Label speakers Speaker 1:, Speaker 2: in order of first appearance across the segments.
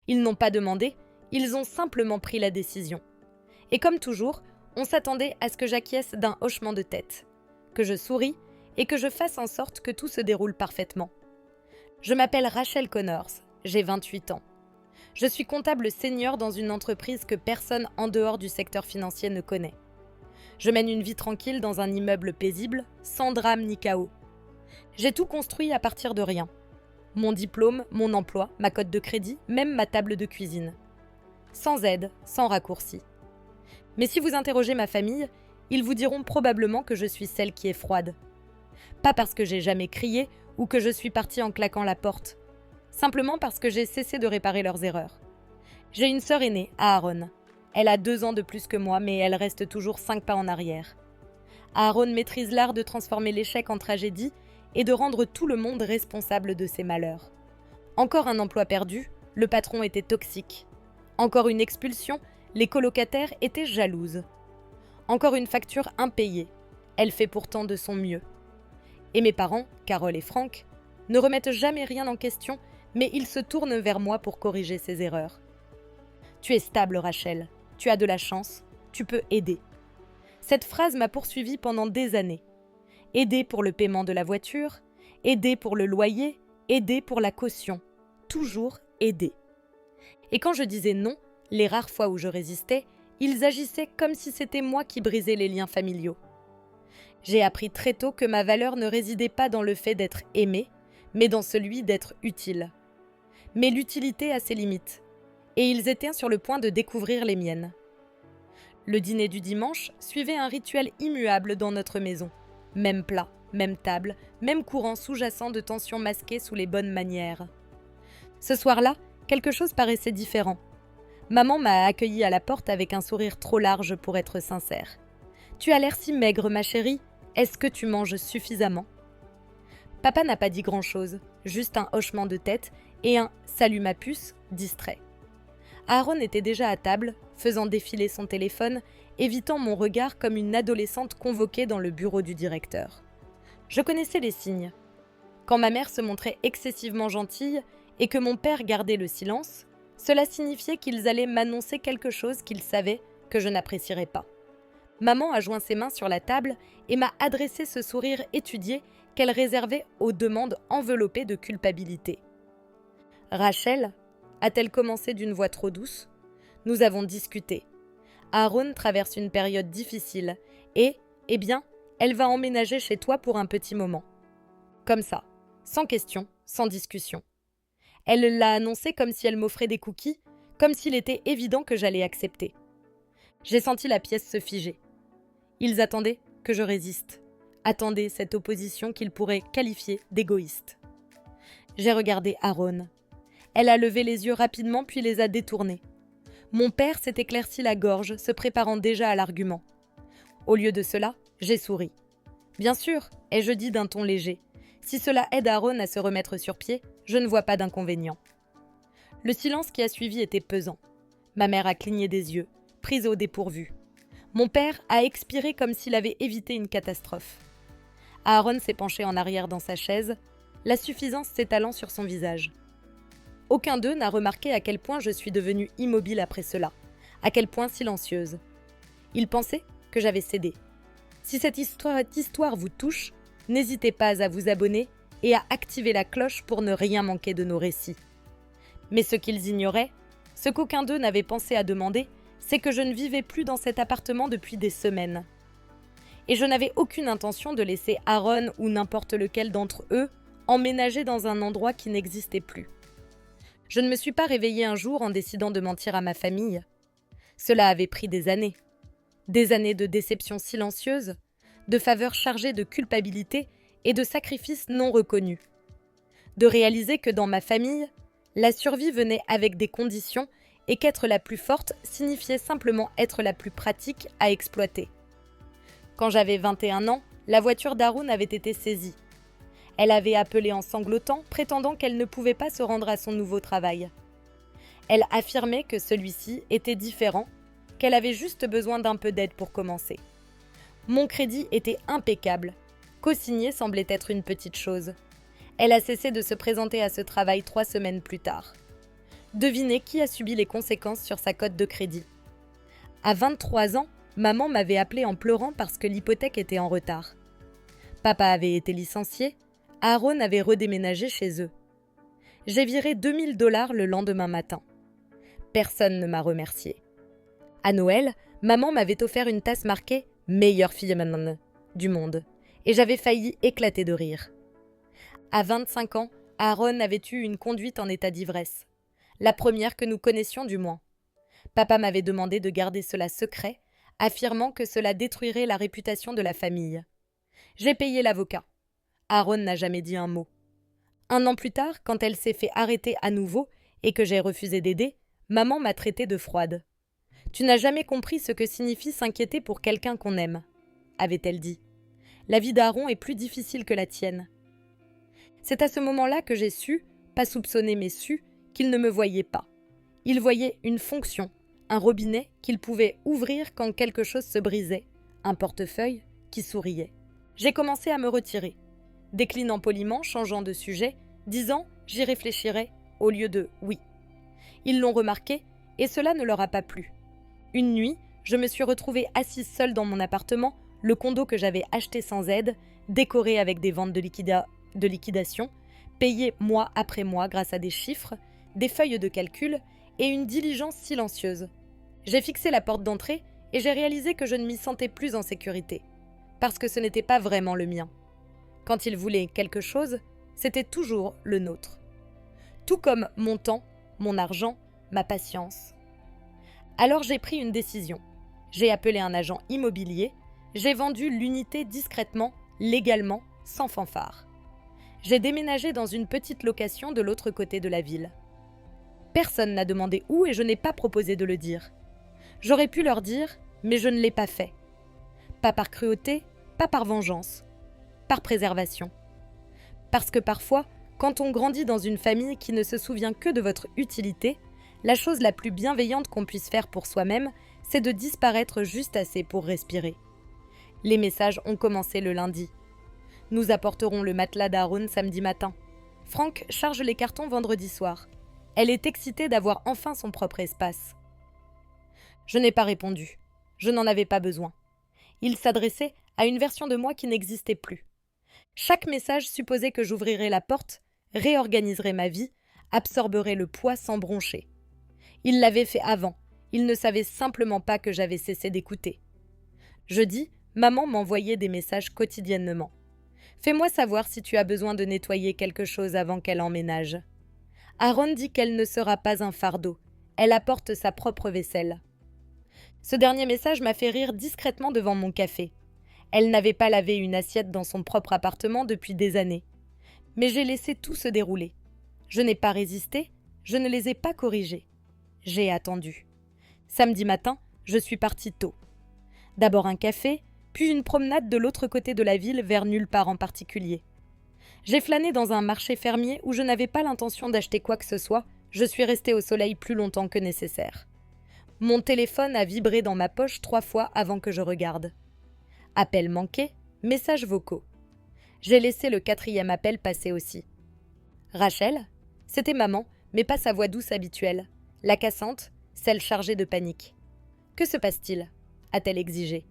Speaker 1: Ils n'ont pas demandé, ils ont simplement pris la décision. Et comme toujours, on s'attendait à ce que j'acquiesce d'un hochement de tête, que je souris et que je fasse en sorte que tout se déroule parfaitement. Je m'appelle Rachel Connors, j'ai 28 ans. Je suis comptable senior dans une entreprise que personne en dehors du secteur financier ne connaît. Je mène une vie tranquille dans un immeuble paisible, sans drame ni chaos. J'ai tout construit à partir de rien. Mon diplôme, mon emploi, ma cote de crédit, même ma table de cuisine. Sans aide, sans raccourci. Mais si vous interrogez ma famille, ils vous diront probablement que je suis celle qui est froide. Pas parce que j'ai jamais crié ou que je suis partie en claquant la porte. Simplement parce que j'ai cessé de réparer leurs erreurs. J'ai une sœur aînée, Aaron. Elle a 2 ans de plus que moi, mais elle reste toujours 5 pas en arrière. Aaron maîtrise l'art de transformer l'échec en tragédie et de rendre tout le monde responsable de ses malheurs. Encore un emploi perdu, le patron était toxique. Encore une expulsion, les colocataires étaient jalouses. Encore une facture impayée, elle fait pourtant de son mieux. Et mes parents, Carole et Franck, ne remettent jamais rien en question, mais ils se tournent vers moi pour corriger ses erreurs. Tu es stable, Rachel. Tu as de la chance. Tu peux aider. Cette phrase m'a poursuivie pendant des années. Aider pour le paiement de la voiture, aider pour le loyer, aider pour la caution. Toujours aider. Et quand je disais non, les rares fois où je résistais, ils agissaient comme si c'était moi qui brisais les liens familiaux. J'ai appris très tôt que ma valeur ne résidait pas dans le fait d'être aimée, mais dans celui d'être utile. Mais l'utilité a ses limites, et ils étaient sur le point de découvrir les miennes. Le dîner du dimanche suivait un rituel immuable dans notre maison. Même plat, même table, même courant sous-jacent de tension masquée sous les bonnes manières. Ce soir-là, quelque chose paraissait différent. Maman m'a accueillie à la porte avec un sourire trop large pour être sincère. « Tu as l'air si maigre, ma chérie. Est-ce que tu manges suffisamment ?» Papa n'a pas dit grand-chose, juste un hochement de tête et un « salut ma puce » distrait. Aaron était déjà à table, faisant défiler son téléphone, évitant mon regard comme une adolescente convoquée dans le bureau du directeur. Je connaissais les signes. Quand ma mère se montrait excessivement gentille et que mon père gardait le silence, cela signifiait qu'ils allaient m'annoncer quelque chose qu'ils savaient que je n'apprécierais pas. Maman a joint ses mains sur la table et m'a adressé ce sourire étudié qu'elle réservait aux demandes enveloppées de culpabilité. « Rachel » a-t-elle commencé d'une voix trop douce ? Nous avons discuté. Aaron traverse une période difficile et, elle va emménager chez toi pour un petit moment. Comme ça, sans question, sans discussion. Elle l'a annoncé comme si elle m'offrait des cookies, comme s'il était évident que j'allais accepter. J'ai senti la pièce se figer. Ils attendaient que je résiste. Attendaient cette opposition qu'ils pourraient qualifier d'égoïste. J'ai regardé Aaron. Elle a levé les yeux rapidement puis les a détournés. Mon père s'est éclairci la gorge, se préparant déjà à l'argument. Au lieu de cela, j'ai souri. Bien sûr, ai-je dit d'un ton léger. Si cela aide Aaron à se remettre sur pied, je ne vois pas d'inconvénient. Le silence qui a suivi était pesant. Ma mère a cligné des yeux, prise au dépourvu. Mon père a expiré comme s'il avait évité une catastrophe. Aaron s'est penché en arrière dans sa chaise, la suffisance s'étalant sur son visage. Aucun d'eux n'a remarqué à quel point je suis devenue immobile après cela, à quel point silencieuse. Ils pensaient que j'avais cédé. Si cette histoire vous touche, n'hésitez pas à vous abonner et à activer la cloche pour ne rien manquer de nos récits. Mais ce qu'ils ignoraient, ce qu'aucun d'eux n'avait pensé à demander, c'est que je ne vivais plus dans cet appartement depuis des semaines. Et je n'avais aucune intention de laisser Aaron ou n'importe lequel d'entre eux emménager dans un endroit qui n'existait plus. Je ne me suis pas réveillée un jour en décidant de mentir à ma famille. Cela avait pris des années de déceptions silencieuses, de faveurs chargées de culpabilité et de sacrifices non reconnus. De réaliser que dans ma famille, la survie venait avec des conditions et qu'être la plus forte signifiait simplement être la plus pratique à exploiter. Quand j'avais 21 ans, la voiture d'Haroun avait été saisie. Elle avait appelé en sanglotant, prétendant qu'elle ne pouvait pas se rendre à son nouveau travail. Elle affirmait que celui-ci était différent, qu'elle avait juste besoin d'un peu d'aide pour commencer. Mon crédit était impeccable. Co-signer semblait être une petite chose. Elle a cessé de se présenter à ce travail 3 semaines plus tard. Devinez qui a subi les conséquences sur sa cote de crédit. À 23 ans, maman m'avait appelé en pleurant parce que l'hypothèque était en retard. Papa avait été licencié, Aaron avait redéménagé chez eux. J'ai viré 2000 $ le lendemain matin. Personne ne m'a remercié. À Noël, maman m'avait offert une tasse marquée « Meilleure fille du monde » et j'avais failli éclater de rire. À 25 ans, Aaron avait eu une conduite en état d'ivresse. La première que nous connaissions du moins. Papa m'avait demandé de garder cela secret, affirmant que cela détruirait la réputation de la famille. J'ai payé l'avocat. Aaron n'a jamais dit un mot. 1 an plus tard, quand elle s'est fait arrêter à nouveau et que j'ai refusé d'aider, maman m'a traité de froide. « Tu n'as jamais compris ce que signifie s'inquiéter pour quelqu'un qu'on aime », avait-elle dit. « La vie d'Aaron est plus difficile que la tienne. » C'est à ce moment-là que j'ai su, pas soupçonné mais su, qu'il ne me voyait pas. Il voyait une fonction, un robinet qu'il pouvait ouvrir quand quelque chose se brisait, un portefeuille qui souriait. J'ai commencé à me retirer, déclinant poliment, changeant de sujet, disant « j'y réfléchirai » au lieu de « oui ». Ils l'ont remarqué et cela ne leur a pas plu. Une nuit, je me suis retrouvée assise seule dans mon appartement, le condo que j'avais acheté sans aide, décoré avec des ventes de liquidation, payé mois après mois grâce à des chiffres, des feuilles de calcul et une diligence silencieuse. J'ai fixé la porte d'entrée et j'ai réalisé que je ne m'y sentais plus en sécurité, parce que ce n'était pas vraiment le mien. Quand il voulait quelque chose, c'était toujours le nôtre. Tout comme mon temps, mon argent, ma patience. Alors j'ai pris une décision. J'ai appelé un agent immobilier, j'ai vendu l'unité discrètement, légalement, sans fanfare. J'ai déménagé dans une petite location de l'autre côté de la ville. Personne n'a demandé où et je n'ai pas proposé de le dire. J'aurais pu leur dire, mais je ne l'ai pas fait. Pas par cruauté, pas par vengeance, par préservation. Parce que parfois, quand on grandit dans une famille qui ne se souvient que de votre utilité, la chose la plus bienveillante qu'on puisse faire pour soi-même, c'est de disparaître juste assez pour respirer. Les messages ont commencé le lundi. Nous apporterons le matelas d'Aaron samedi matin. Franck charge les cartons vendredi soir. Elle est excitée d'avoir enfin son propre espace. Je n'ai pas répondu. Je n'en avais pas besoin. Il s'adressait à une version de moi qui n'existait plus. Chaque message supposait que j'ouvrirais la porte, réorganiserais ma vie, absorberais le poids sans broncher. Il l'avait fait avant. Il ne savait simplement pas que j'avais cessé d'écouter. Jeudi, maman m'envoyait des messages quotidiennement. « Fais-moi savoir si tu as besoin de nettoyer quelque chose avant qu'elle emménage. » Aaron dit qu'elle ne sera pas un fardeau. Elle apporte sa propre vaisselle. Ce dernier message m'a fait rire discrètement devant mon café. Elle n'avait pas lavé une assiette dans son propre appartement depuis des années. Mais j'ai laissé tout se dérouler. Je n'ai pas résisté, je ne les ai pas corrigés. J'ai attendu. Samedi matin, je suis partie tôt. D'abord un café, puis une promenade de l'autre côté de la ville vers nulle part en particulier. J'ai flâné dans un marché fermier où je n'avais pas l'intention d'acheter quoi que ce soit, je suis restée au soleil plus longtemps que nécessaire. Mon téléphone a vibré dans ma poche 3 fois avant que je regarde. Appel manqué, messages vocaux. J'ai laissé le 4e appel passer aussi. Rachel, c'était maman, mais pas sa voix douce habituelle. La cassante, celle chargée de panique. Que se passe-t-il ? A-t-elle exigé.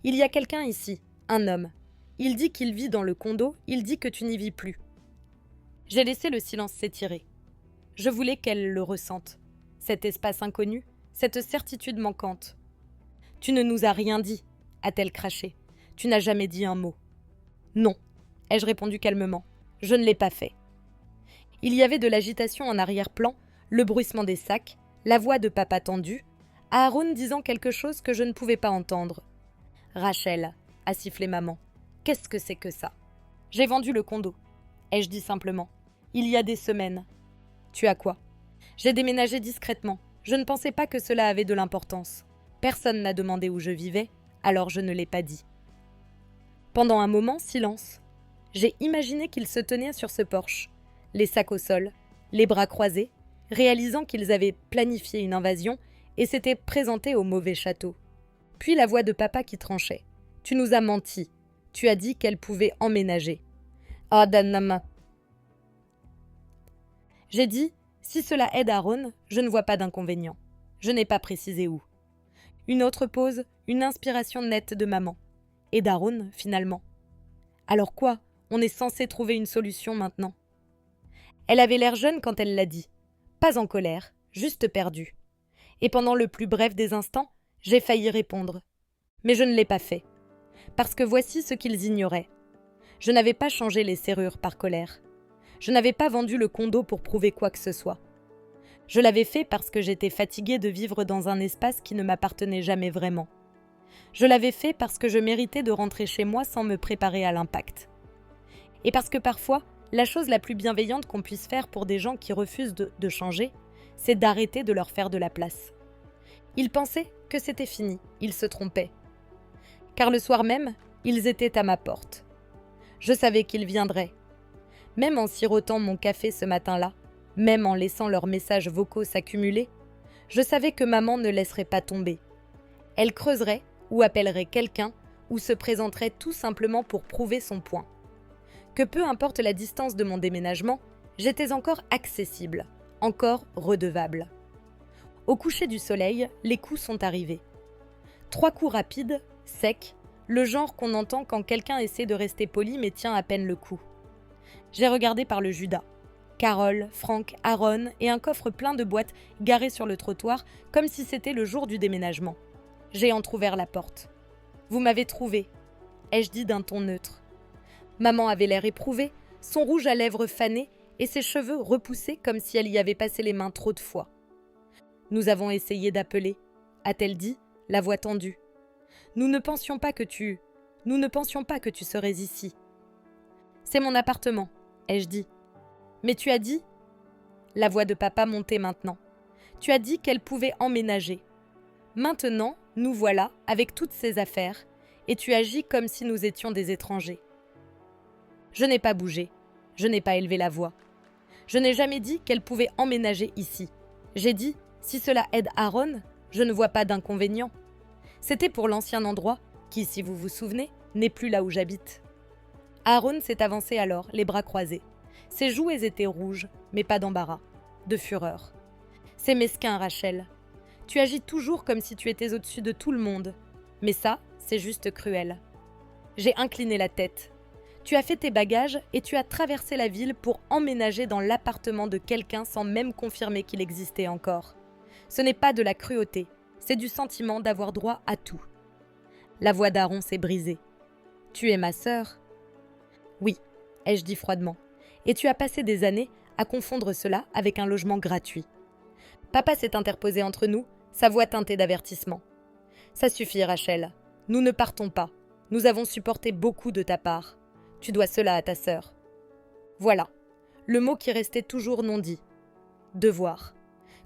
Speaker 1: Il y a quelqu'un ici, un homme. Il dit qu'il vit dans le condo, il dit que tu n'y vis plus. J'ai laissé le silence s'étirer. Je voulais qu'elle le ressente. Cet espace inconnu, cette certitude manquante. Tu ne nous as rien dit, a-t-elle craché. Tu n'as jamais dit un mot. Non, ai-je répondu calmement. Je ne l'ai pas fait. Il y avait de l'agitation en arrière-plan, le bruissement des sacs, la voix de papa tendue, Aaron disant quelque chose que je ne pouvais pas entendre. Rachel, a sifflé maman. Qu'est-ce que c'est que ça ? J'ai vendu le condo, ai-je dit simplement. Il y a des semaines. Tu as quoi ? J'ai déménagé discrètement. Je ne pensais pas que cela avait de l'importance. Personne n'a demandé où je vivais, alors je ne l'ai pas dit. Pendant un moment, silence. J'ai imaginé qu'ils se tenaient sur ce porche, les sacs au sol, les bras croisés, réalisant qu'ils avaient planifié une invasion et s'étaient présentés au mauvais château. Puis la voix de papa qui tranchait. « Tu nous as menti. Tu as dit qu'elle pouvait emménager. » Ah, Danama. J'ai dit Si cela aide Aaron, je ne vois pas d'inconvénient. Je n'ai pas précisé où. Une autre pause, une inspiration nette de maman. Et d'Aaron, finalement. Alors quoi? On est censé trouver une solution maintenant. Elle avait l'air jeune quand elle l'a dit. Pas en colère, juste perdue. Et pendant le plus bref des instants, j'ai failli répondre. Mais je ne l'ai pas fait. Parce que voici ce qu'ils ignoraient. Je n'avais pas changé les serrures par colère. Je n'avais pas vendu le condo pour prouver quoi que ce soit. Je l'avais fait parce que j'étais fatiguée de vivre dans un espace qui ne m'appartenait jamais vraiment. Je l'avais fait parce que je méritais de rentrer chez moi sans me préparer à l'impact. Et parce que parfois, la chose la plus bienveillante qu'on puisse faire pour des gens qui refusent de changer, c'est d'arrêter de leur faire de la place. Ils pensaient que c'était fini, ils se trompaient. Car le soir même, ils étaient à ma porte. Je savais qu'ils viendraient. Même en sirotant mon café ce matin-là, même en laissant leurs messages vocaux s'accumuler, je savais que maman ne laisserait pas tomber. Elle creuserait ou appellerait quelqu'un ou se présenterait tout simplement pour prouver son point. Que peu importe la distance de mon déménagement, j'étais encore accessible, encore redevable. Au coucher du soleil, les coups sont arrivés. 3 coups rapides, secs, le genre qu'on entend quand quelqu'un essaie de rester poli mais tient à peine le coup. J'ai regardé par le Judas. Carole, Franck, Aaron et un coffre plein de boîtes garées sur le trottoir comme si c'était le jour du déménagement. J'ai entrouvert la porte. « Vous m'avez trouvé », ai-je dit d'un ton neutre. Maman avait l'air éprouvée, son rouge à lèvres fané et ses cheveux repoussés comme si elle y avait passé les mains trop de fois. « Nous avons essayé d'appeler », a-t-elle dit, la voix tendue. « Nous ne pensions pas que tu serais ici. »« C'est mon appartement », ai-je dit. « Mais tu as dit » La voix de papa montait maintenant. « Tu as dit qu'elle pouvait emménager. Maintenant, nous voilà, avec toutes ces affaires, et tu agis comme si nous étions des étrangers. » Je n'ai pas bougé. Je n'ai pas élevé la voix. Je n'ai jamais dit qu'elle pouvait emménager ici. J'ai dit, si cela aide Aaron, je ne vois pas d'inconvénient. C'était pour l'ancien endroit, qui, si vous vous souvenez, n'est plus là où j'habite. Aaron s'est avancé alors, les bras croisés. Ses joues étaient rouges, mais pas d'embarras, de fureur. C'est mesquin, Rachel. Tu agis toujours comme si tu étais au-dessus de tout le monde. Mais ça, c'est juste cruel. J'ai incliné la tête. Tu as fait tes bagages et tu as traversé la ville pour emménager dans l'appartement de quelqu'un sans même confirmer qu'il existait encore. Ce n'est pas de la cruauté, c'est du sentiment d'avoir droit à tout. La voix d'Aaron s'est brisée. Tu es ma sœur ? Oui, ai-je dit froidement. Et tu as passé des années à confondre cela avec un logement gratuit. Papa s'est interposé entre nous, sa voix teintée d'avertissement. Ça suffit, Rachel. Nous ne partons pas. Nous avons supporté beaucoup de ta part. Tu dois cela à ta sœur. Voilà, le mot qui restait toujours non dit. Devoir.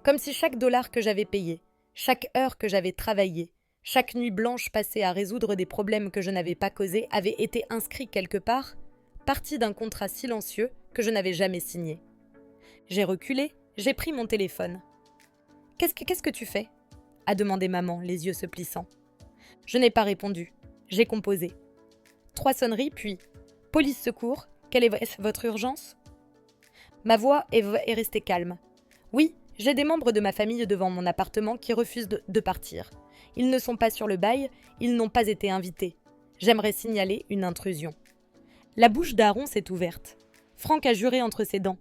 Speaker 1: Comme si chaque dollar que j'avais payé, chaque heure que j'avais travaillée, chaque nuit blanche passée à résoudre des problèmes que je n'avais pas causés avait été inscrit quelque part, partie d'un contrat silencieux que je n'avais jamais signé. J'ai reculé, j'ai pris mon téléphone. « Qu'est-ce que tu fais ?» a demandé maman, les yeux se plissant. Je n'ai pas répondu. J'ai composé. 3 sonneries, puis « Police secours, quelle est votre urgence ?» Ma voix est restée calme. Oui, j'ai des membres de ma famille devant mon appartement qui refusent de partir. Ils ne sont pas sur le bail, ils n'ont pas été invités. J'aimerais signaler une intrusion. La bouche d'Aaron s'est ouverte. Franck a juré entre ses dents.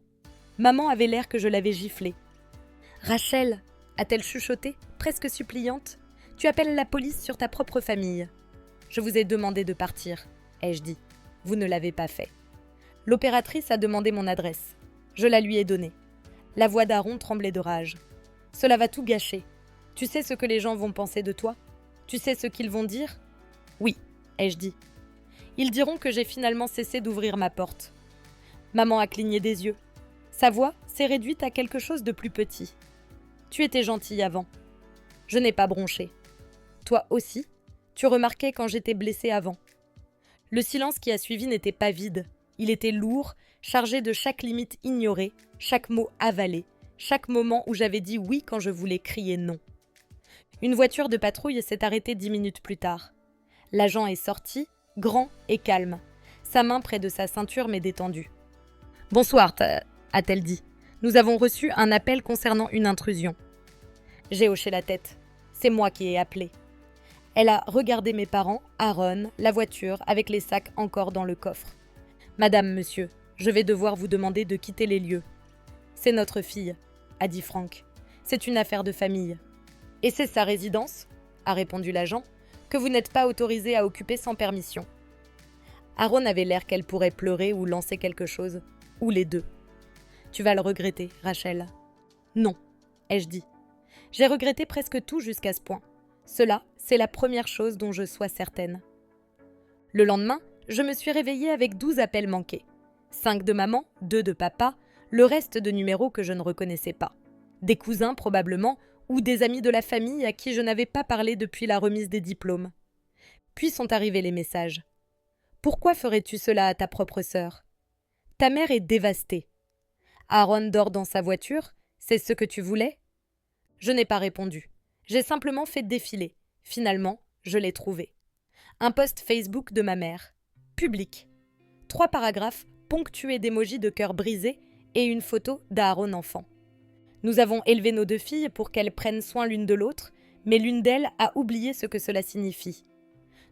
Speaker 1: Maman avait l'air que je l'avais giflée. « Rachel !» a-t-elle chuchoté, presque suppliante. « Tu appelles la police sur ta propre famille. » « Je vous ai demandé de partir, » ai-je dit. Vous ne l'avez pas fait. L'opératrice a demandé mon adresse. Je la lui ai donnée. La voix d'Aaron tremblait de rage. « Cela va tout gâcher. Tu sais ce que les gens vont penser de toi ? Tu sais ce qu'ils vont dire ? » Oui, ai-je dit. Ils diront que j'ai finalement cessé d'ouvrir ma porte. Maman a cligné des yeux. Sa voix s'est réduite à quelque chose de plus petit. Tu étais gentille avant. Je n'ai pas bronché. Toi aussi, tu remarquais quand j'étais blessée avant. Le silence qui a suivi n'était pas vide. Il était lourd, chargé de chaque limite ignorée, chaque mot avalé, chaque moment où j'avais dit oui quand je voulais crier non. Une voiture de patrouille s'est arrêtée 10 minutes plus tard. L'agent est sorti, grand et calme. Sa main près de sa ceinture m'est détendue. « Bonsoir, a-t-elle dit. Nous avons reçu un appel concernant une intrusion. J'ai hoché la tête. C'est moi qui ai appelé. Elle a regardé mes parents, Aaron, la voiture, avec les sacs encore dans le coffre. Madame, monsieur, je vais devoir vous demander de quitter les lieux. C'est notre fille, a dit Frank. C'est une affaire de famille. Et c'est sa résidence, a répondu l'agent, que vous n'êtes pas autorisé à occuper sans permission. Aaron avait l'air qu'elle pourrait pleurer ou lancer quelque chose, ou les deux. Tu vas le regretter, Rachel. Non, ai-je dit. J'ai regretté presque tout jusqu'à ce point. Cela, c'est la première chose dont je sois certaine. Le lendemain, je me suis réveillée avec 12 appels manqués. 5 de maman, 2 de papa, le reste de numéros que je ne reconnaissais pas. Des cousins probablement, ou des amis de la famille à qui je n'avais pas parlé depuis la remise des diplômes. Puis sont arrivés les messages. Pourquoi ferais-tu cela à ta propre sœur? Ta mère est dévastée. Aaron dort dans sa voiture, c'est ce que tu voulais? Je n'ai pas répondu. J'ai simplement fait défiler. Finalement, je l'ai trouvé. Un post Facebook de ma mère. Public. 3 paragraphes ponctués d'émojis de cœur brisé et une photo d'Aaron enfant. Nous avons élevé nos 2 filles pour qu'elles prennent soin l'une de l'autre, mais l'une d'elles a oublié ce que cela signifie.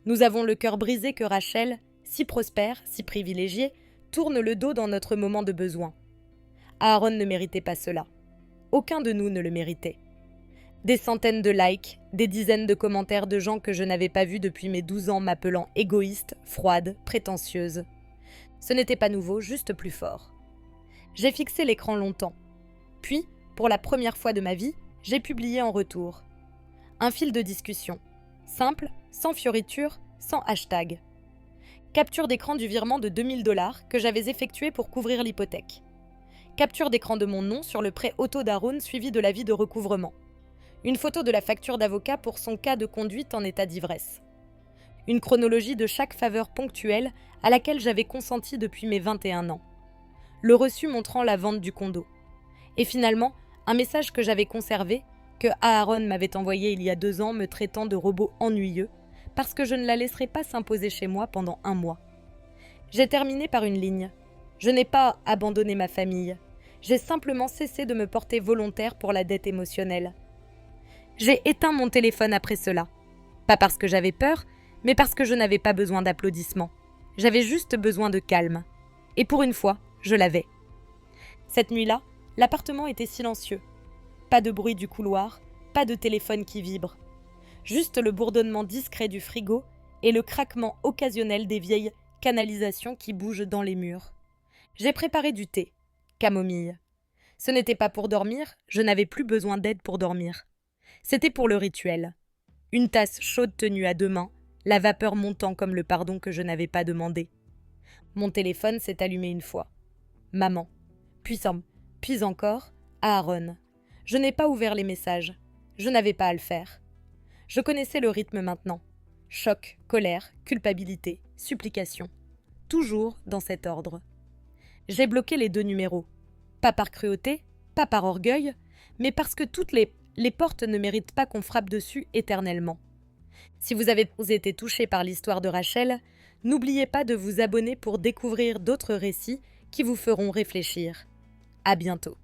Speaker 1: Nous avons le cœur brisé que Rachel, si prospère, si privilégiée, tourne le dos dans notre moment de besoin. Aaron ne méritait pas cela. Aucun de nous ne le méritait. Des centaines de likes, des dizaines de commentaires de gens que je n'avais pas vus depuis mes 12 ans m'appelant égoïste, froide, prétentieuse. Ce n'était pas nouveau, juste plus fort. J'ai fixé l'écran longtemps. Puis, pour la première fois de ma vie, j'ai publié en retour. Un fil de discussion. Simple, sans fioriture, sans hashtag. Capture d'écran du virement de 2000 $ que j'avais effectué pour couvrir l'hypothèque. Capture d'écran de mon nom sur le prêt auto d'Aaron suivi de l'avis de recouvrement. Une photo de la facture d'avocat pour son cas de conduite en état d'ivresse. Une chronologie de chaque faveur ponctuelle à laquelle j'avais consenti depuis mes 21 ans. Le reçu montrant la vente du condo. Et finalement, un message que j'avais conservé, que Aaron m'avait envoyé il y a 2 ans me traitant de robot ennuyeux, parce que je ne la laisserai pas s'imposer chez moi pendant 1 mois. J'ai terminé par une ligne. Je n'ai pas abandonné ma famille. J'ai simplement cessé de me porter volontaire pour la dette émotionnelle. J'ai éteint mon téléphone après cela. Pas parce que j'avais peur, mais parce que je n'avais pas besoin d'applaudissements. J'avais juste besoin de calme. Et pour une fois, je l'avais. Cette nuit-là, l'appartement était silencieux. Pas de bruit du couloir, pas de téléphone qui vibre. Juste le bourdonnement discret du frigo et le craquement occasionnel des vieilles canalisations qui bougent dans les murs. J'ai préparé du thé, camomille. Ce n'était pas pour dormir, je n'avais plus besoin d'aide pour dormir. C'était pour le rituel. Une tasse chaude tenue à 2 mains, la vapeur montant comme le pardon que je n'avais pas demandé. Mon téléphone s'est allumé une fois. Maman. Puis encore, Aaron. Je n'ai pas ouvert les messages. Je n'avais pas à le faire. Je connaissais le rythme maintenant. Choc, colère, culpabilité, supplication. Toujours dans cet ordre. J'ai bloqué les 2 numéros. Pas par cruauté, pas par orgueil, mais parce que toutes les portes ne méritent pas qu'on frappe dessus éternellement. Si vous avez été touché par l'histoire de Rachel, n'oubliez pas de vous abonner pour découvrir d'autres récits qui vous feront réfléchir. À bientôt.